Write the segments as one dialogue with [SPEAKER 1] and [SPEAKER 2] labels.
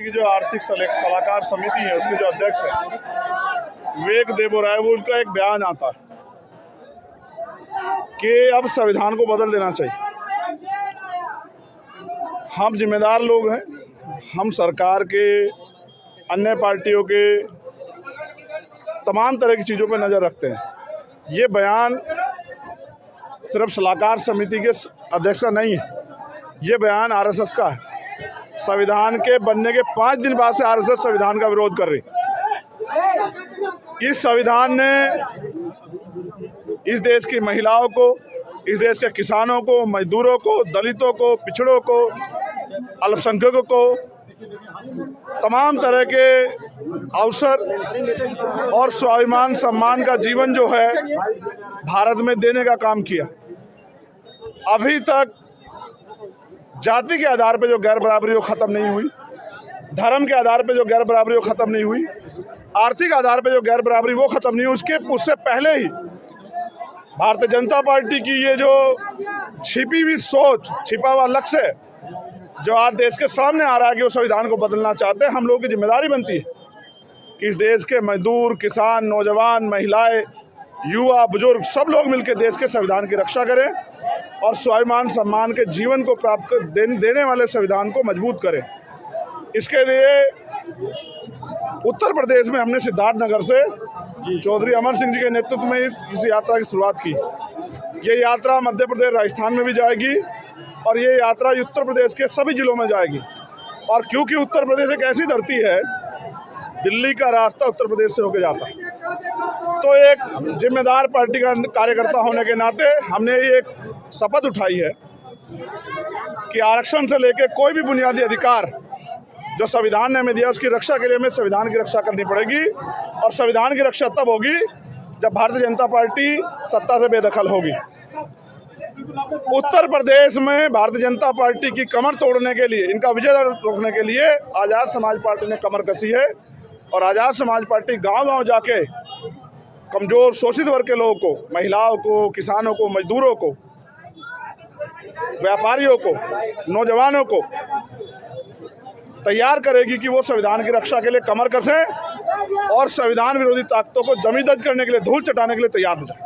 [SPEAKER 1] की जो आर्थिक सलाहकार समिति है उसके जो अध्यक्ष है विवेक देबोराय, वो उनका एक बयान आता है कि अब संविधान को बदल देना चाहिए। हम जिम्मेदार लोग हैं, हम सरकार के, अन्य पार्टियों के तमाम तरह की चीज़ों पर नज़र रखते हैं। ये बयान सिर्फ सलाहकार समिति के अध्यक्ष का नहीं है, ये बयान आरएसएस का है। संविधान के बनने के 5 दिन बाद से आरएसएस संविधान का विरोध कर रही। इस संविधान ने इस देश की महिलाओं को, इस देश के किसानों को, मजदूरों को, दलितों को, पिछड़ों को, अल्पसंख्यकों को तमाम तरह के अवसर और स्वाभिमान सम्मान का जीवन जो है भारत में देने का काम किया। अभी तक जाति के आधार पर जो गैर बराबरी वो ख़त्म नहीं हुई, धर्म के आधार पर जो गैर बराबरी वो ख़त्म नहीं हुई, आर्थिक आधार पर जो गैर बराबरी वो ख़त्म नहीं हुई। उससे पहले ही भारतीय जनता पार्टी की ये जो छिपी हुई सोच, छिपा हुआ लक्ष्य है जो आज देश के सामने आ रहा है कि वो संविधान को बदलना चाहते हैं, हम लोगों की जिम्मेदारी बनती है कि इस देश के मजदूर, किसान, नौजवान, महिलाएं, युवा, बुजुर्ग सब लोग मिलकर देश के संविधान की रक्षा करें और स्वाभिमान सम्मान के जीवन को प्राप्त देने वाले संविधान को मजबूत करें। इसके लिए उत्तर प्रदेश में हमने सिद्धार्थनगर से चौधरी अमर सिंह जी के नेतृत्व में इस यात्रा की शुरुआत की। ये यात्रा मध्य प्रदेश, राजस्थान में भी जाएगी और ये यात्रा उत्तर प्रदेश के सभी जिलों में जाएगी। और क्योंकि उत्तर प्रदेश एक ऐसी धरती है, दिल्ली का रास्ता उत्तर प्रदेश से होकर जाता है, तो एक जिम्मेदार पार्टी का कार्यकर्ता होने के नाते हमने ये एक शपथ उठाई है कि आरक्षण से लेकर कोई भी बुनियादी अधिकार जो संविधान ने हमें दिया उसकी रक्षा के लिए हमें संविधान की रक्षा करनी पड़ेगी। और संविधान की रक्षा तब होगी जब भारतीय जनता पार्टी सत्ता से बेदखल होगी। उत्तर प्रदेश में भारतीय जनता पार्टी की कमर तोड़ने के लिए, इनका विजय रोकने के लिए आज़ाद समाज पार्टी ने कमर कसी है। और आज़ाद समाज पार्टी गांव-गांव जाके कमज़ोर शोषित वर्ग के लोगों को, महिलाओं को, किसानों को, मजदूरों को, व्यापारियों को, नौजवानों को तैयार करेगी कि वो संविधान की रक्षा के लिए कमर कसें और संविधान विरोधी ताकतों को जमींदोज़ करने के लिए, धूल चटाने के लिए तैयार हो जाए।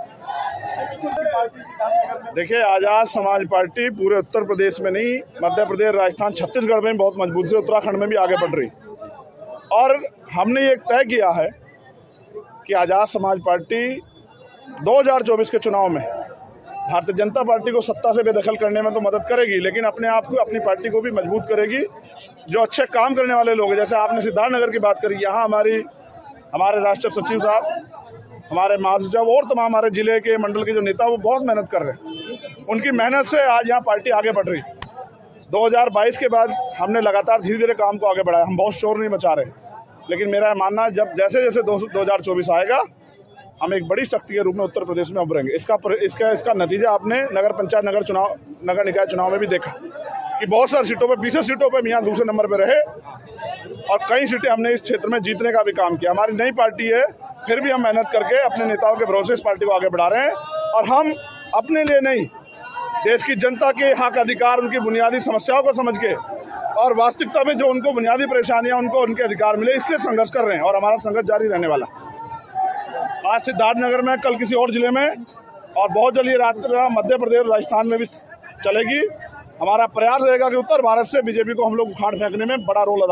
[SPEAKER 1] देखिए, आज़ाद समाज पार्टी पूरे उत्तर प्रदेश में नहीं, मध्य प्रदेश, राजस्थान, छत्तीसगढ़ में बहुत मजबूत से, उत्तराखंड में भी आगे बढ़ रही। और हमने ये तय किया है कि आज़ाद समाज पार्टी 2024 के चुनाव में भारतीय जनता पार्टी को सत्ता से बेदखल करने में तो मदद करेगी, लेकिन अपने आप को, अपनी पार्टी को भी मजबूत करेगी। जो अच्छे काम करने वाले लोग हैं, जैसे आपने सिद्धार्थनगर की बात करी, यहाँ हमारे राष्ट्रीय सचिव साहब, हमारे महासचिव और तमाम हमारे जिले के, मंडल के जो नेता, वो बहुत मेहनत कर रहे हैं। उनकी मेहनत से आज यहाँ पार्टी आगे बढ़ रही। 2022 के बाद हमने लगातार धीरे धीरे काम को आगे बढ़ाया। हम बहुत शोर नहीं मचा रहे, लेकिन मेरा मानना है जब जैसे जैसे 2024 आएगा हम एक बड़ी शक्ति के रूप में उत्तर प्रदेश में उभरेंगे। इसका नतीजा आपने नगर पंचायत, नगर निकाय चुनाव में भी देखा कि बहुत सारी सीटों पर, 20 सीटों पर यहाँ दूसरे नंबर पर रहे और कई सीटें हमने इस क्षेत्र में जीतने का भी काम किया। हमारी नई पार्टी है, फिर भी हम मेहनत करके अपने नेताओं के भरोसे इस पार्टी को आगे बढ़ा रहे हैं। और हम अपने लिए नहीं, देश की जनता के हक अधिकार, उनकी बुनियादी समस्याओं को समझ के और वास्तविकता में जो उनको बुनियादी परेशानियां, उनको उनके अधिकार मिले, इसलिए संघर्ष कर रहे हैं और हमारा संघर्ष जारी रहने वाला। आज सिद्धार्थनगर में, कल किसी और जिले में और बहुत जल्द ये यात्रा मध्य प्रदेश, राजस्थान में भी चलेगी। हमारा प्रयास रहेगा कि उत्तर भारत से बीजेपी को हम लोग उखाड़ फेंकने में बड़ा रोल अदा